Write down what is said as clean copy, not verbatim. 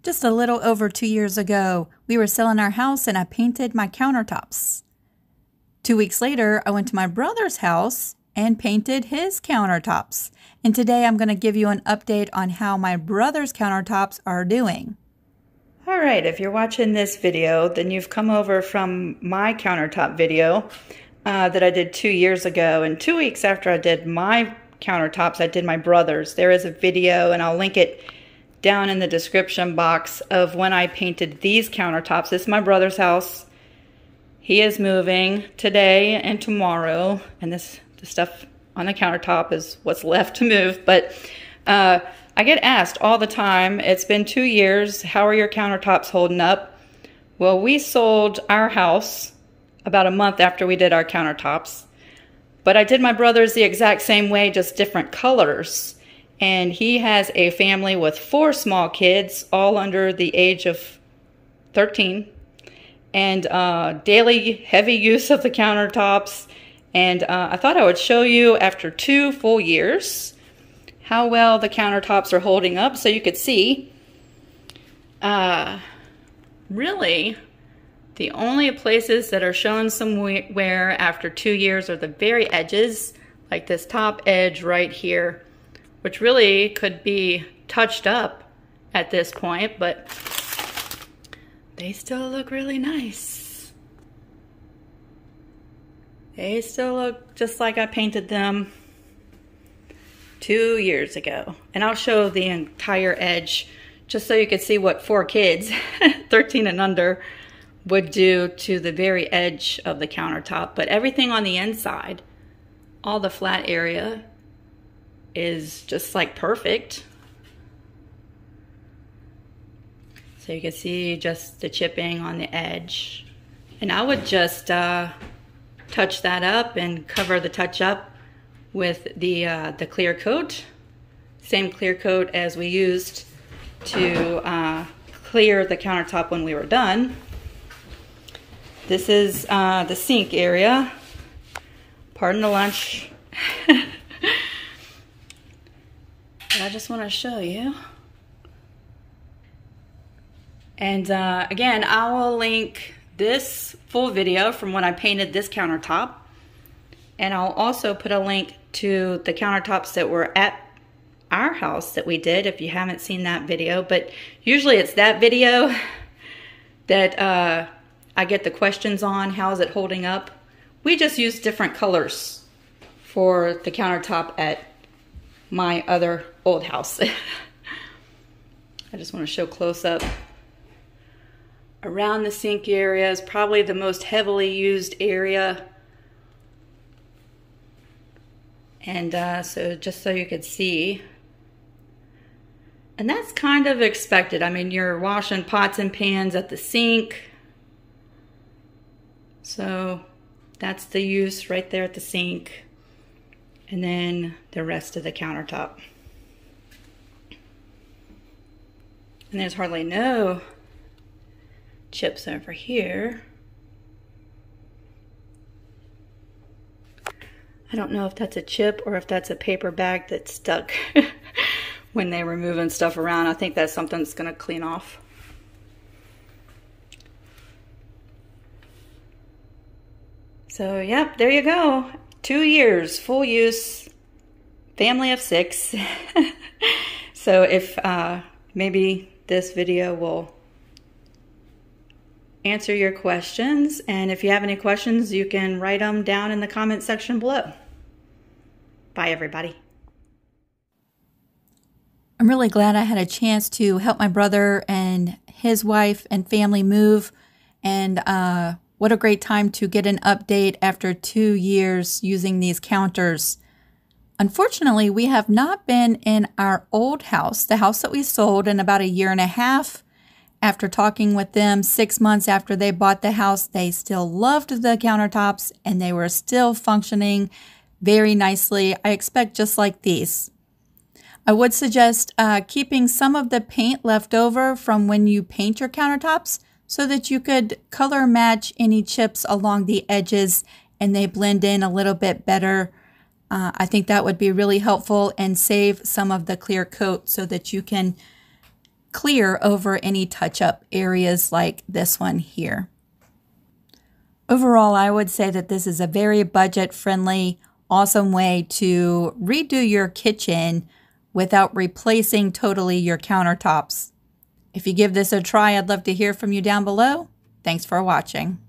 Just a little over 2 years ago, we were selling our house and I painted my countertops. 2 weeks later, I went to my brother's house and painted his countertops. And today I'm going to give you an update on how my brother's countertops are doing. All right, if you're watching this video, then you've come over from my countertop video that I did 2 years ago. And 2 weeks after I did my countertops, I did my brother's. There is a video, and I'll link it down in the description box, of when I painted these countertops. This is my brother's house. He is moving today and tomorrow, and the stuff on the countertop is what's left to move. But I get asked all the time, it's been 2 years, how are your countertops holding up? Well, we sold our house about a month after we did our countertops, but I did my brother's the exact same way, just different colors. And he has a family with 4 small kids, all under the age of 13, and daily heavy use of the countertops. And I thought I would show you, after 2 full years, how well the countertops are holding up, so you could see. Really, the only places that are showing some wear after 2 years are the very edges, like this top edge right here, which really could be touched up at this point, but they still look really nice. They still look just like I painted them 2 years ago. And I'll show the entire edge just so you can see what 4 kids, 13 and under, would do to the very edge of the countertop. But everything on the inside, all the flat area, is just like perfect. So you can see just the chipping on the edge. And I would just touch that up and cover the touch up with the clear coat. Same clear coat as we used to clear the countertop when we were done. This is the sink area. Pardon the lunch. I just want to show you. And again, I will link this full video from when I painted this countertop. And I'll also put a link to the countertops that were at our house that we did, if you haven't seen that video. But usually it's that video that I get the questions on, how is it holding up? We just use different colors for the countertop at my other old house. I just want to show close up. Around the sink area is probably the most heavily used area. And so just so you could see. And that's kind of expected. I mean, you're washing pots and pans at the sink. So that's the use right there at the sink. And then the rest of the countertop. And there's hardly no chips over here. I don't know if that's a chip or if that's a paper bag that stuck when they were moving stuff around. I think that's something that's going to clean off. So, yep, there you go. 2 years, full use, family of 6. So if maybe this video will answer your questions, and if you have any questions, you can write them down in the comment section below. Bye, everybody. I'm really glad I had a chance to help my brother and his wife and family move, and what a great time to get an update after 2 years using these counters. Unfortunately, we have not been in our old house, the house that we sold, in about 1.5 years. After talking with them 6 months after they bought the house, they still loved the countertops and they were still functioning very nicely. I expect just like these. I would suggest keeping some of the paint left over from when you paint your countertops so that you could color match any chips along the edges and they blend in a little bit better. I think that would be really helpful and save some of the clear coat so that you can clear over any touch-up areas like this one here. Overall, I would say that this is a very budget-friendly, awesome way to redo your kitchen without replacing totally your countertops. If you give this a try, I'd love to hear from you down below. Thanks for watching.